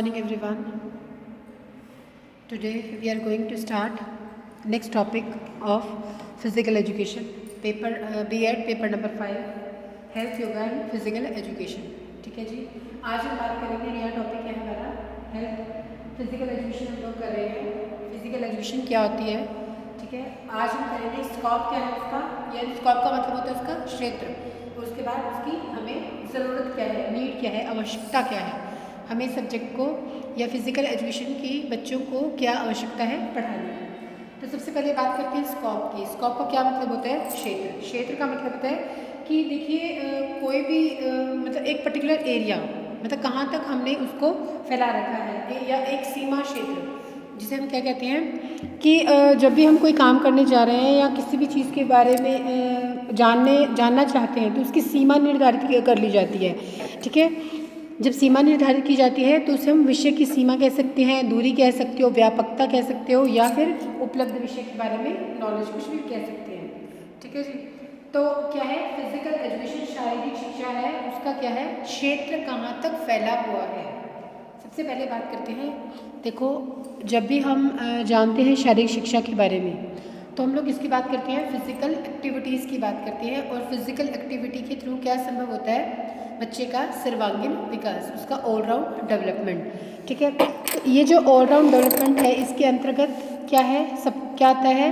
Morning everyone. Today we are going to start next topic of physical education paper B.Ed paper number 5 health yoga and physical education. ठीक है जी, आज हम बात करेंगे। नया topic है हमारा हेल्थ फिजिकल एजुकेशन। हम लोग कर रहे हैं फिजिकल एजुकेशन क्या होती है। ठीक है, आज हम करेंगे स्कोप क्या है उसका, या स्कोप का मतलब होता है उसका क्षेत्र, और उसके बाद उसकी हमें ज़रूरत क्या है, नीड क्या है, आवश्यकता क्या है, हमें सब्जेक्ट को या फिज़िकल एजुकेशन की बच्चों को क्या आवश्यकता है पढ़ाने की। तो सबसे पहले बात करते हैं स्कोप की। स्कोप का क्या मतलब होता है? क्षेत्र। क्षेत्र का मतलब होता है कि देखिए कोई भी मतलब एक पर्टिकुलर एरिया, मतलब कहाँ तक हमने उसको फैला रखा है, या एक सीमा क्षेत्र जिसे हम क्या कहते हैं कि जब भी हम कोई काम करने जा रहे हैं या किसी भी चीज़ के बारे में जानना चाहते हैं तो उसकी सीमा निर्धारित कर ली जाती है। ठीक है, जब सीमा निर्धारित की जाती है तो उसे हम विषय की सीमा कह सकते हैं, दूरी कह सकते हो, व्यापकता कह सकते हो, या फिर उपलब्ध विषय के बारे में नॉलेज, कुछ भी कह सकते हैं। ठीक है जी, तो क्या है फिजिकल एजुकेशन, शारीरिक शिक्षा है, उसका क्या है क्षेत्र, कहाँ तक फैला हुआ है। सबसे पहले बात करते हैं, देखो जब भी हम जानते हैं शारीरिक शिक्षा के बारे में तो हम लोग इसकी बात करते हैं, फिजिकल एक्टिविटीज़ की बात करते हैं, और फिजिकल एक्टिविटी के थ्रू क्या संभव होता है, बच्चे का सर्वांगीण विकास, उसका ऑलराउंड डेवलपमेंट। ठीक है, तो ये जो ऑलराउंड डेवलपमेंट है इसके अंतर्गत क्या है, सब क्या आता है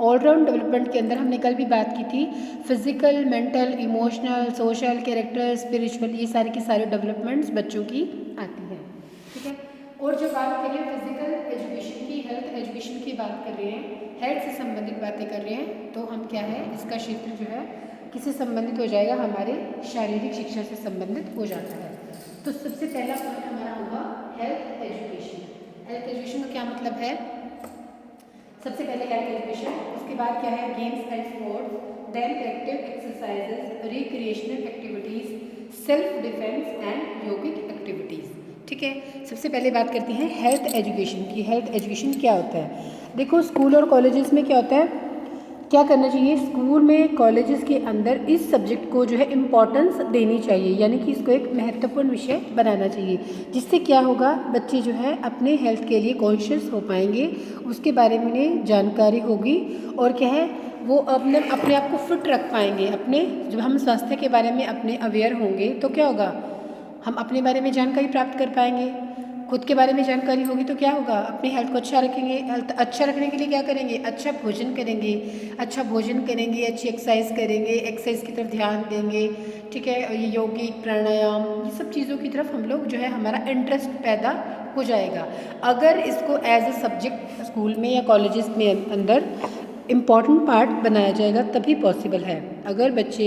ऑलराउंड डेवलपमेंट के अंदर। हमने कल भी बात की थी, physical, mental, emotional, social, character, spiritual, ये सारे के सारे डेवलपमेंट्स बच्चों की आती हैं। ठीक है, और जो बात करें फिजिकल एजुकेशन की, हेल्थ एजुकेशन की बात कर रहे हैं, हेल्थ से संबंधित बातें कर रहे हैं, तो हम क्या है इसका क्षेत्र जो है किससे संबंधित हो जाएगा, हमारे शारीरिक शिक्षा से संबंधित हो जाता है। तो सबसे पहला पॉइंट हमारा होगा हेल्थ एजुकेशन। हेल्थ एजुकेशन का क्या मतलब है? सबसे पहले हेल्थ एजुकेशन, उसके बाद क्या है games and sports, then active exercises, recreational activities, self defence and yogic activities. ठीक है, सबसे पहले बात करते हैं हेल्थ एजुकेशन की। हेल्थ एजुकेशन क्या होता है? देखो स्कूल और कॉलेजेस में क्या होता है, क्या करना चाहिए, स्कूल में कॉलेजेस के अंदर इस सब्जेक्ट को जो है इम्पॉर्टेंस देनी चाहिए, यानी कि इसको एक महत्वपूर्ण विषय बनाना चाहिए, जिससे क्या होगा बच्चे जो है अपने हेल्थ के लिए कॉन्शियस हो पाएंगे, उसके बारे में जानकारी होगी, और क्या है वो अपने आप को फिट रख पाएंगे। अपने जब हम स्वास्थ्य के बारे में अपने अवेयर होंगे तो क्या होगा, हम अपने बारे में जानकारी प्राप्त कर पाएंगे। खुद के बारे में जानकारी होगी तो क्या होगा, अपने हेल्थ को अच्छा रखेंगे। हेल्थ अच्छा रखने के लिए क्या करेंगे, अच्छा भोजन करेंगे, अच्छी एक्सरसाइज करेंगे, एक्सरसाइज की तरफ ध्यान देंगे। ठीक है, ये यौगिक प्राणायाम, ये सब चीज़ों की तरफ हम लोग जो है हमारा इंटरेस्ट पैदा हो जाएगा। अगर इसको एज ए सब्जेक्ट स्कूल में या कॉलेजेस में अंदर इम्पॉर्टेंट पार्ट बनाया जाएगा तभी पॉसिबल है। अगर बच्चे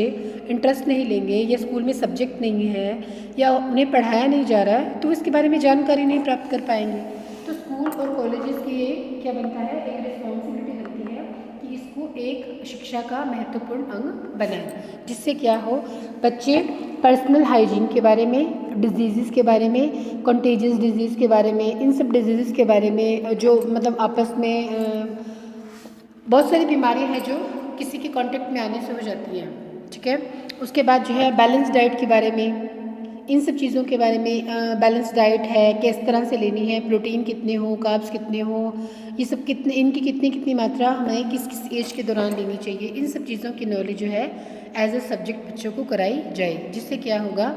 इंटरेस्ट नहीं लेंगे, या स्कूल में सब्जेक्ट नहीं है, या उन्हें पढ़ाया नहीं जा रहा है, तो इसके बारे में जानकारी नहीं प्राप्त कर पाएंगे। तो स्कूल और कॉलेजेस की ये क्या बनता है, एक रिस्पॉन्सिबिलिटी बनती है कि इसको एक शिक्षा का महत्वपूर्ण अंग बनाएं, जिससे क्या हो बच्चे पर्सनल हाइजीन के बारे में, डिजीज़ के बारे में, कंटेजियस डिजीज़ के बारे में, इन सब डिजीज़ के बारे में जो मतलब आपस में बहुत सारी बीमारियां हैं जो किसी के कांटेक्ट में आने से हो जाती हैं। ठीक है, उसके बाद जो है बैलेंस डाइट के बारे में, इन सब चीज़ों के बारे में, बैलेंस डाइट है किस तरह से लेनी है, प्रोटीन कितने हो, कार्ब्स कितने हो, ये सब कितने, इनकी कितनी कितनी मात्रा हमें किस किस एज के दौरान लेनी चाहिए, इन सब चीज़ों की नॉलेज जो है एज ए सब्जेक्ट बच्चों को कराई जाए, जिससे क्या होगा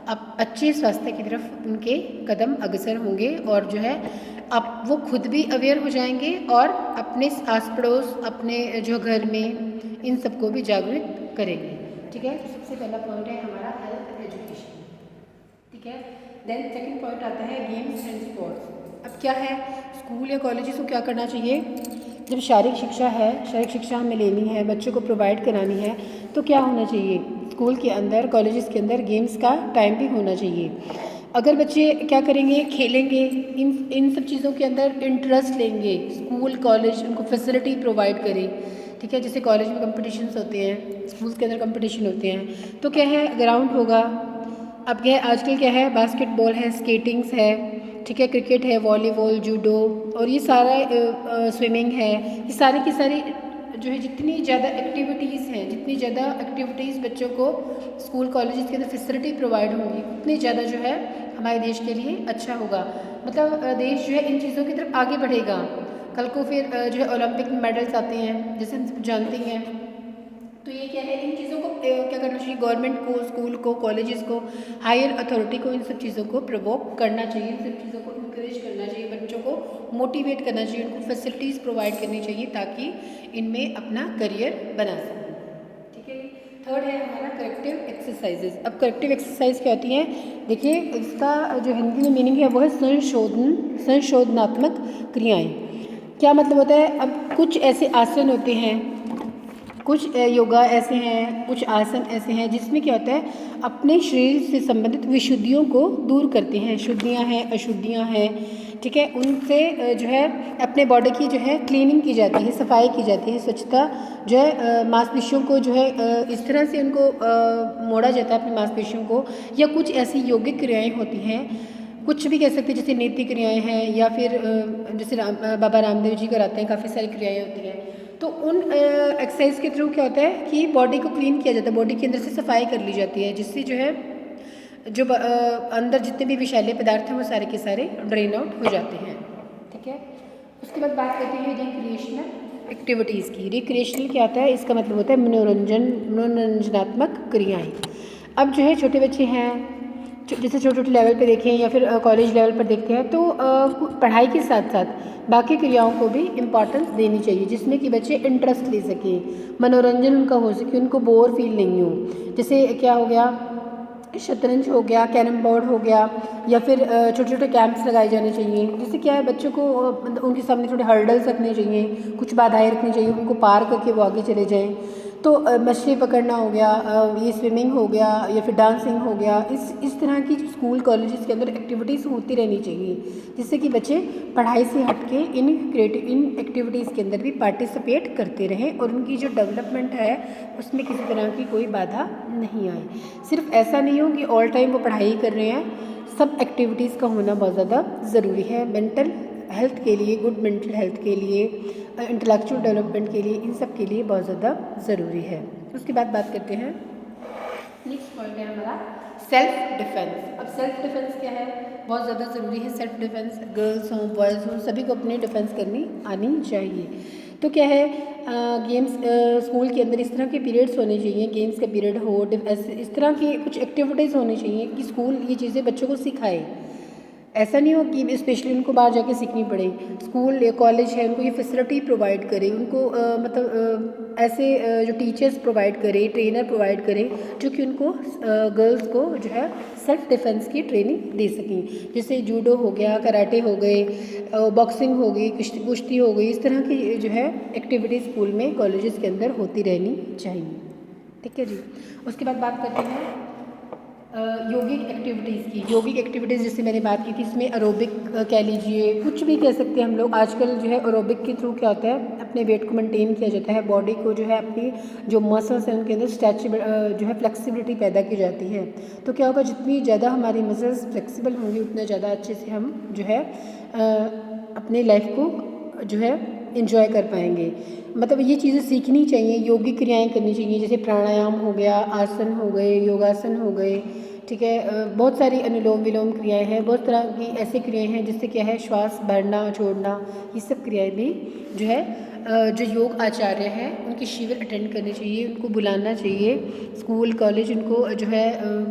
अब अच्छे स्वास्थ्य की तरफ उनके कदम अग्रसर होंगे, और जो है अब वो खुद भी अवेयर हो जाएंगे और अपने आस पड़ोस, अपने जो घर में, इन सबको भी जागरूक करेंगे। ठीक है, तो सबसे पहला पॉइंट है हमारा हेल्थ एजुकेशन। ठीक है, देन सेकंड पॉइंट आता है गेम्स एंड स्पोर्ट्स। अब क्या है, स्कूल या कॉलेजेस को क्या करना चाहिए, जब शारीरिक शिक्षा है, शारीरिक शिक्षा हमें लेनी है, बच्चों को प्रोवाइड करानी है, तो क्या होना चाहिए, स्कूल के अंदर कॉलेजेस के अंदर गेम्स का टाइम भी होना चाहिए। अगर बच्चे क्या करेंगे, खेलेंगे, इन सब चीज़ों के अंदर इंटरेस्ट लेंगे, स्कूल कॉलेज उनको फैसिलिटी प्रोवाइड करें। ठीक है, जैसे कॉलेज में कंपटीशन्स होते हैं, स्कूल के अंदर कंपटीशन होते हैं, तो क्या है ग्राउंड होगा। अब क्या है आजकल क्या है, बास्केटबॉल है, स्केटिंग्स है, ठीक है, क्रिकेट है, वॉलीबॉल, जूडो, और ये सारा स्विमिंग है, ये सारी की सारी जो है जितनी ज़्यादा एक्टिविटीज़ बच्चों को स्कूल कॉलेज के अंदर फैसिलिटी प्रोवाइड होंगी, उतनी ज़्यादा जो है हमारे देश के लिए अच्छा होगा। मतलब देश जो है इन चीज़ों की तरफ आगे बढ़ेगा। कल को फिर जो है ओलंपिक में मेडल्स आते हैं, जैसे हम सब जानते हैं। तो ये क्या है, इन चीज़ों को क्या करना चाहिए, गवर्नमेंट को, स्कूल को, कॉलेजेस को, हायर अथॉरिटी को इन सब चीज़ों को प्रवोक करना चाहिए, इन सब चीज़ों को इंकरेज करना चाहिए, बच्चों को मोटिवेट करना चाहिए, उनको फैसिलिटीज़ प्रोवाइड करनी चाहिए ताकि इनमें अपना करियर बना सकें। ठीक है। थर्ड है हमारा करेक्टिव एक्सरसाइजेज। अब करेक्टिव एक्सरसाइज क्या होती है, देखिए इसका जो हिंदी में मीनिंग है वो है संशोधनात्मक क्रियाएँ। क्या मतलब होता है, अब कुछ ऐसे आसन होते हैं, कुछ योगा ऐसे हैं, कुछ आसन ऐसे हैं जिसमें क्या होता है, अपने शरीर से संबंधित विशुद्धियों को दूर करते हैं, शुद्धियाँ हैं, अशुद्धियाँ हैं, ठीक है, उनसे जो है अपने बॉडी की जो है क्लीनिंग की जाती है, सफाई की जाती है, स्वच्छता जो है मांसपेशियों को जो है इस तरह से उनको मोड़ा जाता है अपनी मांसपेशियों को, या कुछ ऐसी यौगिक क्रियाएँ होती हैं, कुछ भी कह सकते हैं जैसे नीति क्रियाएँ हैं, या फिर जैसे बाबा रामदेव जी कराते हैं, काफ़ी सारी क्रियाएँ होती हैं। तो उन एक्सरसाइज के थ्रू क्या होता है कि बॉडी को क्लीन किया जाता है, बॉडी के अंदर से सफाई कर ली जाती है, जिससे जो है जो अंदर जितने भी विषैले पदार्थ हैं वो सारे के सारे ड्रेन आउट हो जाते हैं। ठीक है। उसके बाद बात करते हैं रिक्रिएशनल एक्टिविटीज़ की। रिक्रिएशनल क्या होता है, इसका मतलब होता है मनोरंजनात्मक क्रियाएँ। अब जो है छोटे बच्चे हैं, जैसे छोटे छोटे लेवल पे देखें या फिर कॉलेज लेवल पर देखते हैं, तो पढ़ाई के साथ साथ बाकी क्रियाओं को भी इम्पॉर्टेंस देनी चाहिए, जिसमें कि बच्चे इंटरेस्ट ले सकें, मनोरंजन उनका हो सके, उनको बोर फील नहीं हो। जैसे क्या हो गया, शतरंज हो गया, कैरम बोर्ड हो गया, या फिर छोटे छोटे कैंप्स लगाए जाने चाहिए, जिससे क्या है बच्चों को उनके सामने थोड़े हर्डल्स रखने चाहिए, कुछ बाधाएं रखनी चाहिए, उनको पार करके वो आगे चले जाएं। तो मछली पकड़ना हो गया, ये स्विमिंग हो गया, या फिर डांसिंग हो गया, इस तरह की स्कूल कॉलेजेस के अंदर एक्टिविटीज़ होती रहनी चाहिए, जिससे कि बच्चे पढ़ाई से हटके इन एक्टिविटीज़ के अंदर भी पार्टिसिपेट करते रहें और उनकी जो डेवलपमेंट है उसमें किसी तरह की कोई बाधा नहीं आए। सिर्फ ऐसा नहीं हो कि ऑल टाइम वो पढ़ाई कर रहे हैं, सब एक्टिविटीज़ का होना बहुत ज़्यादा ज़रूरी है मेंटल हेल्थ के लिए, गुड मेंटल हेल्थ के लिए, इंटेलेक्चुअल डेवलपमेंट के लिए, इन सब के लिए बहुत ज़्यादा ज़रूरी है। उसके बाद बात करते हैं, नेक्स्ट पॉइंट है हमारा सेल्फ डिफेंस। अब सेल्फ डिफेंस क्या है, बहुत ज़्यादा ज़रूरी है सेल्फ डिफेंस। गर्ल्स हों, बॉयज़ हों, सभी को अपनी डिफेंस करनी आनी चाहिए। तो क्या है, गेम्स स्कूल के अंदर इस तरह के पीरियड्स होने चाहिए, गेम्स का पीरियड हो, इस तरह की कुछ एक्टिविटीज़ होनी चाहिए कि स्कूल ये चीज़ें बच्चों को सिखाए। ऐसा नहीं हो कि स्पेशली उनको बाहर जाके सीखनी पड़े, स्कूल या कॉलेज है उनको ये फैसिलिटी प्रोवाइड करे, उनको मतलब ऐसे जो टीचर्स प्रोवाइड करे, ट्रेनर प्रोवाइड करे, जो कि उनको गर्ल्स को जो है सेल्फ डिफेंस की ट्रेनिंग दे सकें। जैसे जूडो हो गया, कराटे हो गए, बॉक्सिंग हो गई, कुश्ती हो गई, इस तरह की जो है एक्टिविटी स्कूल में, कॉलेजेस के अंदर होती रहनी चाहिए। ठीक है जी। उसके बाद बात करते हैं यौगिक एक्टिविटीज़ की। यौगिक एक्टिविटीज़ जैसे मैंने बात की थी, इसमें एरोबिक कह लीजिए, कुछ भी कह सकते हैं हम लोग। आजकल जो है एरोबिक के थ्रू क्या होता है, अपने वेट को मेंटेन किया जाता है, बॉडी को जो है अपनी जो मसल्स हैं उनके अंदर जो है फ्लेक्सिबिलिटी पैदा की जाती है। तो क्या होगा, जितनी ज़्यादा हमारी मसल्स फ्लेक्सिबल होंगी उतना ज़्यादा अच्छे से हम जो है अपनी लाइफ को जो है इन्जॉय कर पाएंगे। मतलब ये चीज़ें सीखनी चाहिए, योगिक क्रियाएं करनी चाहिए, जैसे प्राणायाम हो गया, आसन हो गए, योगासन हो गए, ठीक है। बहुत सारी अनुलोम विलोम क्रियाएं हैं, बहुत तरह की ऐसी क्रियाएं हैं जिससे क्या है श्वास भरना छोड़ना, ये सब क्रियाएं भी जो है जो योग आचार्य हैं उनके शिविर अटेंड करने चाहिए, उनको बुलाना चाहिए स्कूल कॉलेज, उनको जो है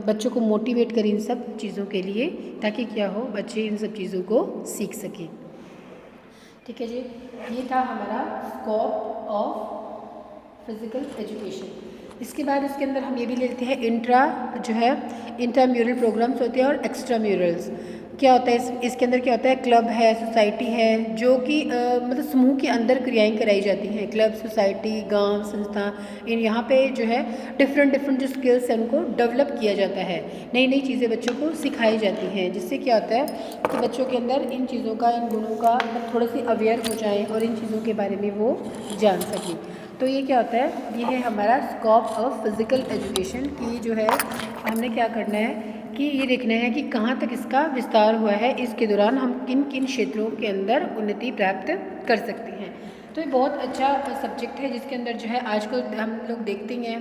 बच्चों को मोटिवेट करें इन सब चीज़ों के लिए, ताकि क्या हो, बच्चे इन सब चीज़ों को सीख सकें। ठीक है जी। ये था हमारा स्कोप ऑफ फिज़िकल एजुकेशन। इसके बाद इसके अंदर हम ये भी लेते हैं इंट्राम्यूरल प्रोग्राम्स होते हैं और एक्स्ट्रा म्यूरल्स। क्या होता है इसके अंदर, क्या होता है, क्लब है, सोसाइटी है, जो कि मतलब समूह के अंदर क्रियाएं कराई जाती हैं। क्लब, सोसाइटी, गांव, संस्था, इन यहाँ पे जो है डिफरेंट जो स्किल्स हैं उनको डेवलप किया जाता है, नई नई चीज़ें बच्चों को सिखाई जाती हैं, जिससे क्या होता है कि बच्चों के अंदर इन चीज़ों का, इन गुणों का थोड़े से अवेयर हो जाएँ और इन चीज़ों के बारे में वो जान सकें। तो ये क्या होता है, ये है हमारा स्कोप ऑफ फिज़िकल एजुकेशन की जो है हमने क्या करना है कि ये देखना है कि कहाँ तक इसका विस्तार हुआ है, इसके दौरान हम किन किन क्षेत्रों के अंदर उन्नति प्राप्त कर सकते हैं। तो ये बहुत अच्छा सब्जेक्ट है जिसके अंदर जो है आजकल हम लोग देखते ही हैं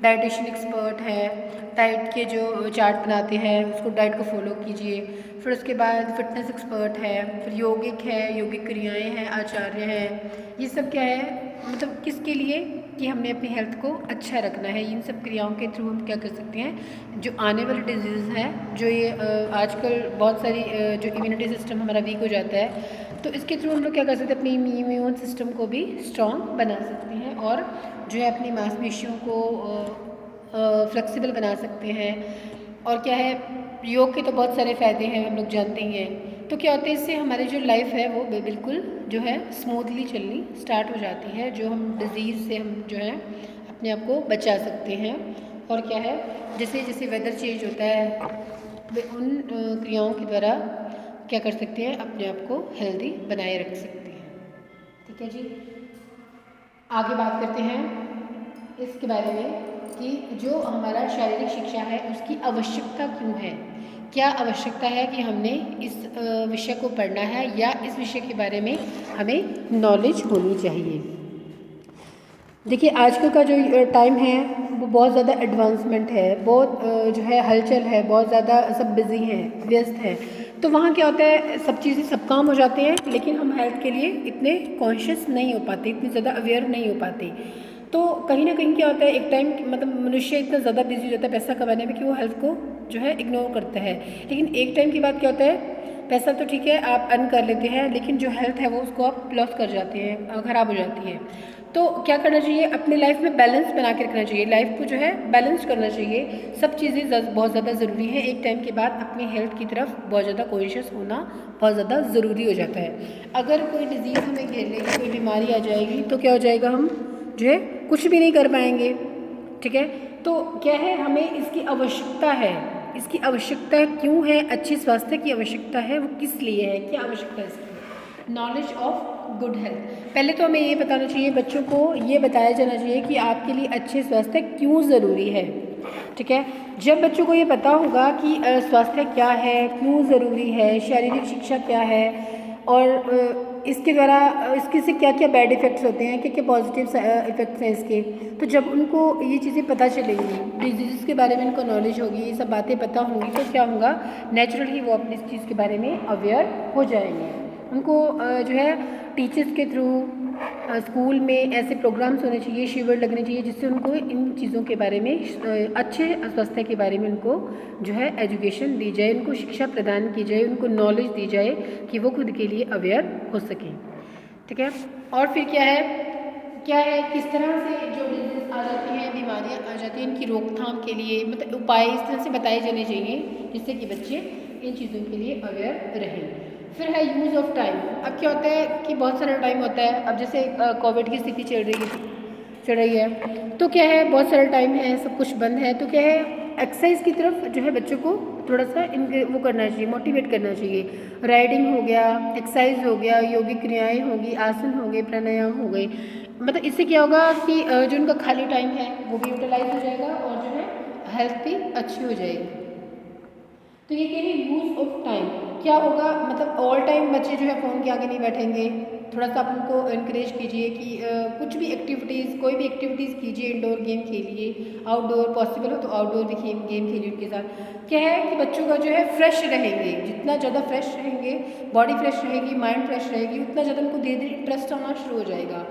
डाइटिशियन एक्सपर्ट है, डाइट के जो चार्ट बनाते हैं उसको डाइट को फॉलो कीजिए। फिर उसके बाद फिटनेस एक्सपर्ट है, फिर योगिक है, योगिक क्रियाएं हैं, आचार्य हैं। ये सब क्या है मतलब किसके लिए कि हमने अपनी हेल्थ को अच्छा रखना है। इन सब क्रियाओं के थ्रू हम क्या कर सकते हैं, जो आने वाले डिजीज़ हैं, जो ये आजकल बहुत सारी जो इम्यूनिटी सिस्टम हमारा वीक हो जाता है, तो इसके थ्रू हम लोग क्या कर सकते हैं, अपनी इम्यून सिस्टम को भी स्ट्रॉन्ग बना सकते हैं और जो है अपनी मांसपेशियों को फ्लेक्सिबल बना सकते हैं। और क्या है, योग के तो बहुत सारे फ़ायदे हैं, हम लोग जानते ही हैं। तो क्या होता है, इससे हमारी जो लाइफ है वो बिल्कुल जो है स्मूथली चलनी स्टार्ट हो जाती है, जो हम डिज़ीज़ से हम जो है अपने आप को बचा सकते हैं। और क्या है, जैसे जैसे वेदर चेंज होता है उन क्रियाओं के द्वारा क्या कर सकते हैं, अपने आप को हेल्दी बनाए रख सकते हैं। ठीक है जी, आगे बात करते हैं इसके बारे में कि जो हमारा शारीरिक शिक्षा है उसकी आवश्यकता क्यों है, क्या आवश्यकता है कि हमने इस विषय को पढ़ना है या इस विषय के बारे में हमें नॉलेज होनी चाहिए। देखिए आजकल का जो टाइम है वो बहुत ज़्यादा एडवांसमेंट है, बहुत जो है हलचल है, बहुत ज़्यादा सब बिज़ी हैं, व्यस्त हैं। तो वहाँ क्या होता है, सब चीज़ें सब काम हो जाते हैं लेकिन हम हेल्थ के लिए इतने कॉन्शियस नहीं हो पाते, इतने ज़्यादा अवेयर नहीं हो पाते। तो कहीं ना कहीं क्या होता है, एक टाइम मतलब मनुष्य इतना ज़्यादा बिजी हो जाता है पैसा कमाने में कि वो हेल्थ को जो है इग्नोर करता है। लेकिन एक टाइम के बाद क्या होता है, पैसा तो ठीक है आप अर्न कर लेते हैं लेकिन जो हेल्थ है वो उसको आप लॉस कर जाते हैं, ख़राब हो जाती है। तो क्या करना चाहिए, अपने लाइफ में बैलेंस बना के रखना चाहिए, लाइफ को जो है बैलेंस करना चाहिए। सब चीज़ें बहुत ज़्यादा ज़रूरी है। एक टाइम के बाद अपनी हेल्थ की तरफ बहुत ज़्यादा कॉन्शियस होना बहुत ज़्यादा ज़रूरी हो जाता है। अगर कोई डिज़ीज़ हमें घेर लेगी, कोई बीमारी आ जाएगी तो क्या हो जाएगा, हम जो है कुछ भी नहीं कर पाएंगे। ठीक है, तो क्या है, हमें इसकी आवश्यकता है। इसकी आवश्यकता क्यों है, अच्छी स्वास्थ्य की आवश्यकता है, वो किस लिए है, क्या आवश्यकता है इसकी, नॉलेज ऑफ गुड हेल्थ। पहले तो हमें ये बताना चाहिए, बच्चों को ये बताया जाना चाहिए कि आपके लिए अच्छे स्वास्थ्य क्यों ज़रूरी है। ठीक है, जब बच्चों को ये पता होगा कि स्वास्थ्य क्या है, क्यों ज़रूरी है, शारीरिक शिक्षा क्या है और इसके द्वारा इसके से क्या क्या बैड इफ़ेक्ट्स होते हैं, क्या क्या पॉजिटिव इफ़ेक्ट्स हैं इसके, तो जब उनको ये चीज़ें पता चलेंगी, डिजीज़ के बारे में उनको नॉलेज होगी, ये सब बातें पता होंगी, तो क्या होगा, नेचुरली वो अपनी इस चीज़ के बारे में अवेयर हो जाएंगे। उनको जो है टीचर्स के थ्रू स्कूल में ऐसे प्रोग्राम्स होने चाहिए, शिविर लगने चाहिए जिससे उनको इन चीज़ों के बारे में अच्छे स्वास्थ्य के बारे में उनको जो है एजुकेशन दी जाए, उनको शिक्षा प्रदान की जाए, उनको नॉलेज दी जाए कि वो खुद के लिए अवेयर हो सकें। ठीक है, और फिर क्या है किस तरह से जो डिजीज़ आ जाती हैं, बीमारियाँ आ जाती हैं, इनकी रोकथाम के लिए मतलब उपाय इस तरह से बताए जाने चाहिए जिससे कि बच्चे इन चीज़ों के लिए अवेयर रहें। फिर है यूज़ ऑफ टाइम। अब क्या होता है कि बहुत सारा टाइम होता है, अब जैसे कोविड की स्थिति चल रही है तो क्या है, बहुत सारा टाइम है, सब कुछ बंद है, तो क्या है, एक्सरसाइज की तरफ जो है बच्चों को थोड़ा सा वो करना चाहिए, मोटिवेट करना चाहिए। राइडिंग हो गया, एक्सरसाइज हो गया, योगिक क्रियाएँ होगी, आसन हो गए, प्राणायाम हो गए। मतलब इससे क्या होगा कि जो उनका खाली टाइम है वो भी यूटिलाइज हो जाएगा और जो है हेल्थ भी अच्छी हो जाएगी। तो ये कह रही यूज़ ऑफ टाइम क्या होगा, मतलब ऑल टाइम बच्चे जो है फ़ोन के आगे नहीं बैठेंगे। थोड़ा सा आप उनको इनक्रेज कीजिए कि कुछ भी एक्टिविटीज़, कोई भी एक्टिविटीज़ कीजिए, इंडोर गेम खेलिए, आउटडोर पॉसिबल हो तो आउटडोर भी गेम खेलिए उनके साथ। क्या है कि बच्चों का जो है फ्रेश रहेंगे, जितना ज़्यादा फ्रेश रहेंगे, बॉडी फ्रेश रहेगी, माइंड फ्रेश रहेगी, उतना ज़्यादा उनको धीरे धीरे इंटरेस्ट आना शुरू हो जाएगा।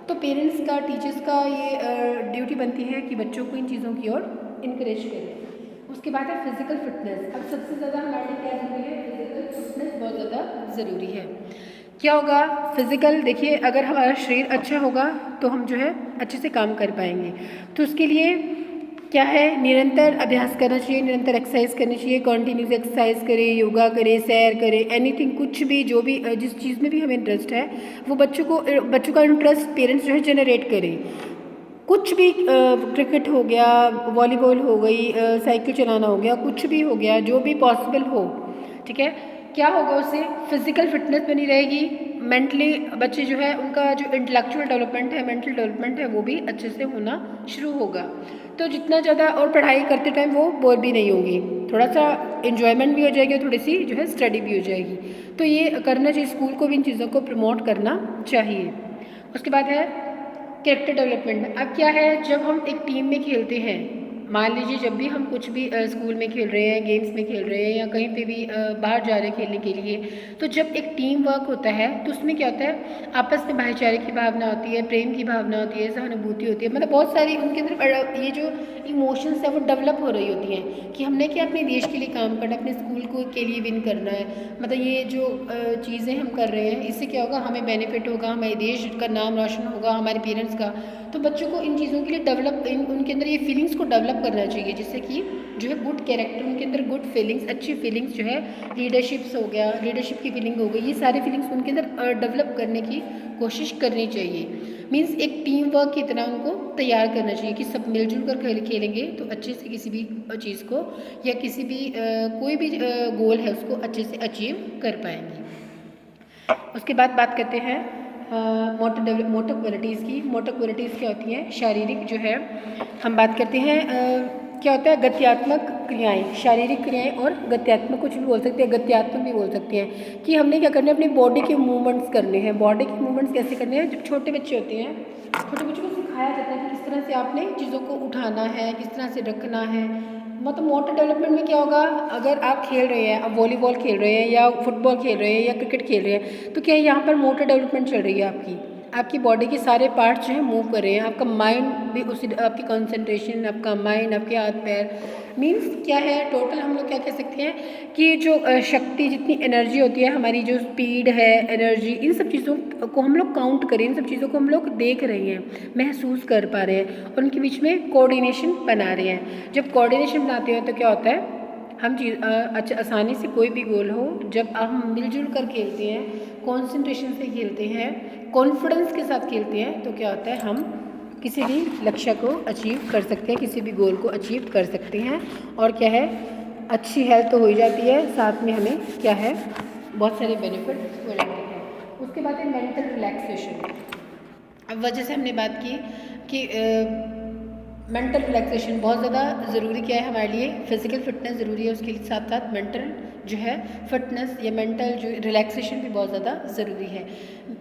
तो पेरेंट्स का, टीचर्स का ये ड्यूटी बनती है कि बच्चों को इन चीज़ों की ओर इनक्रेज करें। उसके बाद है फिजिकल फिटनेस। अब सबसे ज़्यादा हमारे लिए क्या ज़रूरी है, फिजिकल फिटनेस बहुत ज़्यादा ज़रूरी है। क्या होगा, फिजिकल देखिए अगर हमारा शरीर अच्छा होगा तो हम जो है अच्छे से काम कर पाएंगे। तो उसके लिए क्या है, निरंतर अभ्यास करना चाहिए, निरंतर एक्सरसाइज करनी चाहिए, कॉन्टीन्यूस एक्सरसाइज करें, योगा करें, सैर करें, एनीथिंग, कुछ भी, जो भी जिस चीज़ में भी हमें इंटरेस्ट है वो बच्चों का इंटरेस्ट पेरेंट्स जो है जनरेट करें। कुछ भी क्रिकेट हो गया, वॉलीबॉल हो गई, साइकिल चलाना हो गया, कुछ भी हो गया, जो भी पॉसिबल हो। ठीक है, क्या होगा, उससे फिजिकल फिटनेस बनी रहेगी, मेंटली बच्चे जो है उनका जो इंटेलेक्चुअल डेवलपमेंट है, मेंटल डेवलपमेंट है, वो भी अच्छे से होना शुरू होगा। तो जितना ज़्यादा और पढ़ाई करते टाइम वो बोर भी नहीं होंगी, थोड़ा सा इन्जॉयमेंट भी हो जाएगी, थोड़ी सी जो है स्टडी भी हो जाएगी। तो ये करना चाहिए, स्कूल को भी इन चीज़ों को प्रमोट करना चाहिए। उसके बाद है कैरेक्टर डेवलपमेंट। अब क्या है, जब हम एक टीम में खेलते हैं, मान लीजिए जब भी हम कुछ भी स्कूल में खेल रहे हैं, गेम्स में खेल रहे हैं या कहीं पे भी बाहर जा रहे हैं खेलने के लिए, तो जब एक टीम वर्क होता है तो उसमें क्या होता है, आपस में भाईचारे की भावना होती है, प्रेम की भावना होती है, सहानुभूति होती है, मतलब बहुत सारी उनके अंदर ये जो इमोशंस है वो डेवलप हो रही होती हैं कि हमने क्या अपने देश के लिए काम करना है, अपने स्कूल को के लिए विन करना है। मतलब ये जो चीज़ें हम कर रहे हैं इससे क्या होगा, हमें बेनिफिट होगा, हमारे देश का नाम रोशन होगा, हमारे पेरेंट्स का। तो बच्चों को इन चीज़ों के लिए उनके अंदर ये फीलिंग्स को डेवलप करना चाहिए, जिससे कि जो है गुड कैरेक्टर, उनके अंदर गुड फीलिंग्स, अच्छी फीलिंग्स जो है, लीडरशिप्स हो गया, लीडरशिप की फीलिंग हो गई, ये सारी फीलिंग्स उनके अंदर डेवलप करने की कोशिश करनी चाहिए। मीन्स एक टीम वर्क की तरह उनको तैयार करना चाहिए कि सब मिलजुल कर खेलेंगे तो अच्छे से किसी भी चीज़ को या किसी भी कोई भी गोल है उसको अच्छे से अचीव कर पाएंगे। उसके बाद बात करते हैं मोटर क्वालिटीज़ की। मोटर क्वालिटीज़ क्या होती हैं, शारीरिक जो है हम बात करते हैं क्या होता है, गत्यात्मक क्रियाएं, शारीरिक क्रियाएं और गत्यात्मक कुछ भी बोल सकते हैं, गत्यात्मक भी बोल सकते हैं कि हमने क्या करना है, अपनी बॉडी के मूवमेंट्स करने हैं। बॉडी के मूवमेंट्स कैसे करने हैं, जब छोटे बच्चे होते हैं, छोटे बच्चों को सिखाया जाता है कि किस तरह से आपने चीज़ों को उठाना है, किस तरह से रखना है। मतलब मोटर डेवलपमेंट में क्या होगा, अगर आप खेल रहे हैं, अब वॉलीबॉल खेल रहे हैं या फुटबॉल खेल रहे हैं या क्रिकेट खेल रहे हैं, तो क्या है यहाँ पर मोटर डेवलपमेंट चल रही है, आपकी बॉडी के सारे पार्ट्स जो हैं मूव कर रहे हैं, आपका माइंड भी उसी, आपकी कंसंट्रेशन, आपका माइंड, आपके हाथ पैर, मीन्स क्या है, टोटल हम लोग क्या कह सकते हैं कि जो शक्ति, जितनी एनर्जी होती है हमारी, जो स्पीड है, एनर्जी, इन सब चीज़ों को हम लोग काउंट करें, इन सब चीज़ों को हम लोग देख रहे हैं, महसूस कर पा रहे हैं और उनके बीच में कोऑर्डिनेशन बना रहे हैं। जब कोऑर्डिनेशन बनाते हैं तो क्या होता है, हम अच्छा आसानी से कोई भी गोल हो, जब हम मिलजुल कर खेलते हैं, कॉन्सेंट्रेशन से खेलते हैं, कॉन्फिडेंस के साथ खेलते हैं, तो क्या होता है, हम किसी भी लक्ष्य को अचीव कर सकते हैं, किसी भी गोल को अचीव कर सकते हैं। और क्या है, अच्छी हेल्थ तो हो ही जाती है, साथ में हमें क्या है, बहुत सारे बेनिफिट्स हो जाते हैं। उसके बाद है मेंटल रिलैक्सेशन। अब वजह से हमने बात की कि मेंटल रिलैक्सेशन बहुत ज़्यादा ज़रूरी क्या है हमारे लिए, फिज़िकल फिटनेस ज़रूरी है, उसके साथ साथ मेंटल जो है फिटनेस या मेंटल जो रिलैक्सेशन भी बहुत ज़्यादा ज़रूरी है।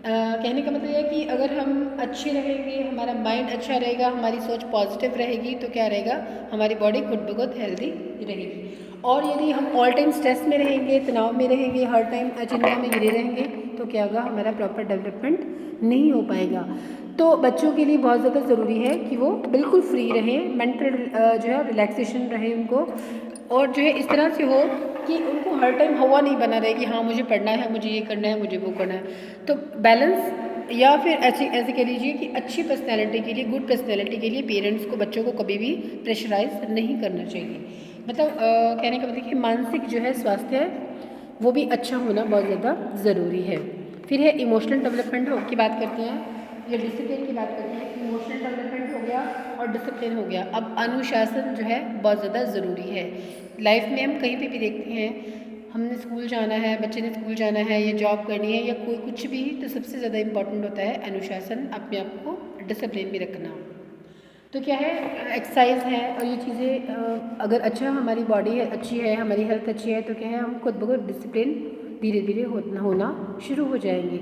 कहने का मतलब है कि अगर हम अच्छे रहेंगे, हमारा माइंड अच्छा रहेगा, हमारी सोच पॉजिटिव रहेगी, तो क्या रहेगा, हमारी बॉडी खुद ब खुद हेल्दी रहेगी। और यदि हम ऑल टाइम स्ट्रेस में रहेंगे, तनाव में रहेंगे, हर टाइम चिंता में गिरे रहेंगे, तो क्या होगा, हमारा प्रॉपर डेवलपमेंट नहीं हो पाएगा। तो बच्चों के लिए बहुत ज़्यादा ज़रूरी है कि वो बिल्कुल फ्री रहें, मेंटल जो है रिलैक्सेशन रहे उनको, और जो है इस तरह से हो कि उनको हर टाइम हवा नहीं बना रहे कि हाँ मुझे पढ़ना है, मुझे ये करना है, मुझे वो करना है। तो बैलेंस, या फिर ऐसे कह लीजिए कि अच्छी पर्सनैलिटी के लिए, गुड पर्सनैलिटी के लिए पेरेंट्स को बच्चों को कभी भी प्रेशराइज नहीं करना चाहिए। मतलब कहने का मतलब कि मानसिक जो है स्वास्थ्य है वो भी अच्छा होना बहुत ज़्यादा ज़रूरी है। फिर है इमोशनल डेवलपमेंट की बात करते हैं या डिसिप्लिन की बात करते हैं। इमोशनल डेवलपमेंट हो गया और डिसिप्लिन हो गया। अब अनुशासन जो है बहुत ज़्यादा ज़रूरी है लाइफ में। हम कहीं पे भी देखते हैं, हमने स्कूल जाना है, बच्चे ने स्कूल जाना है या जॉब करनी है या कोई कुछ भी, तो सबसे ज़्यादा इम्पॉर्टेंट होता है अनुशासन, अपने आप को डिसिप्लिन में रखना। तो क्या है, एक्सरसाइज है और ये चीज़ें अगर अच्छा हमारी बॉडी है अच्छी है, हमारी हेल्थ अच्छी है, तो क्या है, हम खुद ब खुद डिसिप्लिन धीरे धीरे होना शुरू हो जाएंगे।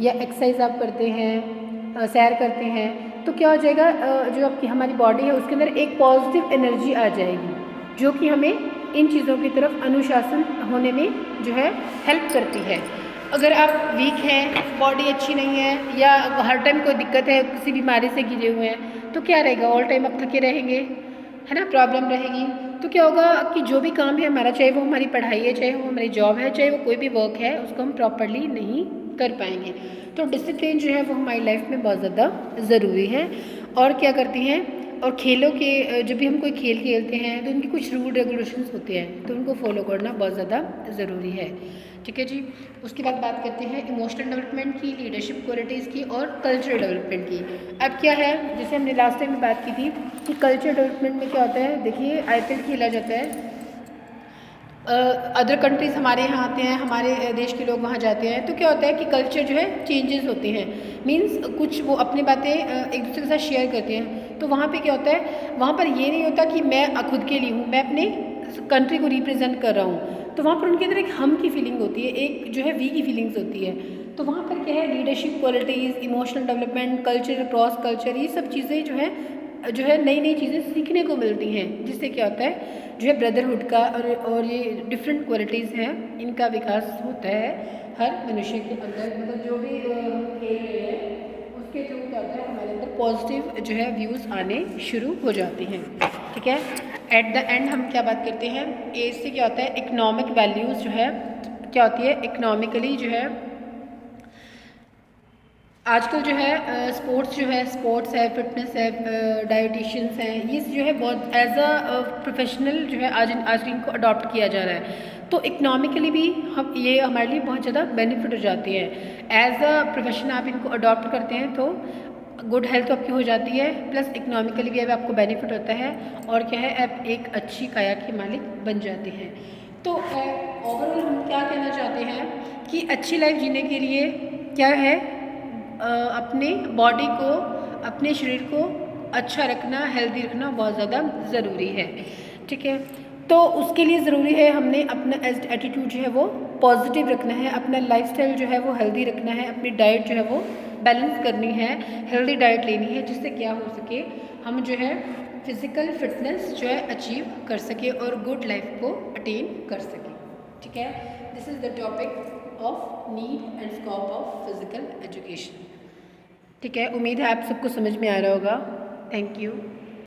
या एक्सरसाइज आप करते हैं, सैर करते हैं, तो क्या हो जाएगा, जो आपकी हमारी बॉडी है उसके अंदर एक पॉजिटिव एनर्जी आ जाएगी जो कि हमें इन चीज़ों की तरफ अनुशासन होने में जो है हेल्प करती है। अगर आप वीक हैं, बॉडी अच्छी नहीं है या हर टाइम कोई दिक्कत है, किसी बीमारी से घिरे हुए हैं, तो क्या रहेगा, ऑल टाइम आप थके रहेंगे, है ना, प्रॉब्लम रहेगी। तो क्या होगा कि जो भी काम है हमारा, चाहे वो हमारी पढ़ाई है, चाहे वो हमारी जॉब है, चाहे वो कोई भी वर्क है, उसको हम प्रॉपरली नहीं कर पाएंगे। तो डिसिप्लिन जो है वो हमारी लाइफ में बहुत ज़्यादा ज़रूरी है। और क्या करती हैं, और खेलों के जब भी हम कोई खेल खेलते हैं तो उनके कुछ रूल रेगुलेशंस होते हैं, तो उनको फॉलो करना बहुत ज़्यादा ज़रूरी है। ठीक है जी। उसके बाद बात करते हैं इमोशनल डेवलपमेंट की, लीडरशिप क्वालिटीज़ की और कल्चरल डेवलपमेंट की। अब क्या है, जैसे हमने लास्ट टाइम में बात की थी कि कल्चरल डेवलपमेंट में क्या होता है, देखिए IPL खेला जाता है, अदर कंट्रीज़ हमारे यहाँ आते हैं, हमारे देश के लोग वहाँ जाते हैं, तो क्या होता है कि कल्चर जो है चेंजेस होते हैं। मीन्स कुछ वो अपनी बातें एक दूसरे के साथ शेयर करते हैं, तो वहाँ पे क्या होता है, वहाँ पर ये नहीं होता कि मैं खुद के लिए हूँ, मैं अपने कंट्री को रिप्रेजेंट कर रहा हूँ, तो वहाँ पर उनके अंदर एक हम की फीलिंग होती है, एक जो है वी की फीलिंग्स होती है। तो वहाँ पर क्या है, leadership qualities, emotional development, culture, cross culture, ये सब चीज़ें जो है नई नई चीज़ें सीखने को मिलती हैं, जिससे क्या होता है जो है ब्रदरहुड का और ये डिफरेंट क्वालिटीज़ हैं, इनका विकास होता है हर मनुष्य के अंदर। मतलब जो भी हम खेल रहे हैं उसके थ्रू क्या होता है, हमारे अंदर पॉजिटिव जो है व्यूज़ आने शुरू हो जाती हैं। ठीक है, एट द एंड हम क्या बात करते हैं, एज से क्या होता है, इकोनॉमिक वैल्यूज़ जो है क्या होती है, इकोनॉमिकली जो है आजकल जो है स्पोर्ट्स है, फिटनेस है, डाइटिशियंस हैं, ये जो है बहुत एज अ प्रोफेशनल जो है आज इनको अडॉप्ट किया जा रहा है। तो इकोनॉमिकली भी हम ये हमारे लिए बहुत ज़्यादा बेनिफिट हो जाती है। एज अ प्रोफेशन आप इनको अडॉप्ट करते हैं तो गुड हेल्थ आपकी हो जाती है, प्लस इकोनॉमिकली भी अब आपको बेनिफिट होता है, और क्या है, आप एक अच्छी काया के मालिक बन जाते हैं। तो ओवरऑल हम क्या कहना चाहते हैं कि अच्छी लाइफ जीने के लिए क्या है, अपने बॉडी को, अपने शरीर को अच्छा रखना, हेल्दी रखना बहुत ज़्यादा ज़रूरी है। ठीक है, तो उसके लिए ज़रूरी है हमने अपना एटीट्यूड जो है वो पॉजिटिव रखना है, अपना लाइफस्टाइल जो है वो हेल्दी रखना है, अपनी डाइट जो है वो बैलेंस करनी है, हेल्दी डाइट लेनी है, जिससे क्या हो सके, हम जो है फिज़िकल फिटनेस जो है अचीव कर सके और गुड लाइफ को अटेन कर सके। ठीक है, this is the topic of need and scope of physical education. ठीक है, उम्मीद है आप सबको समझ में आ रहा होगा। Thank you.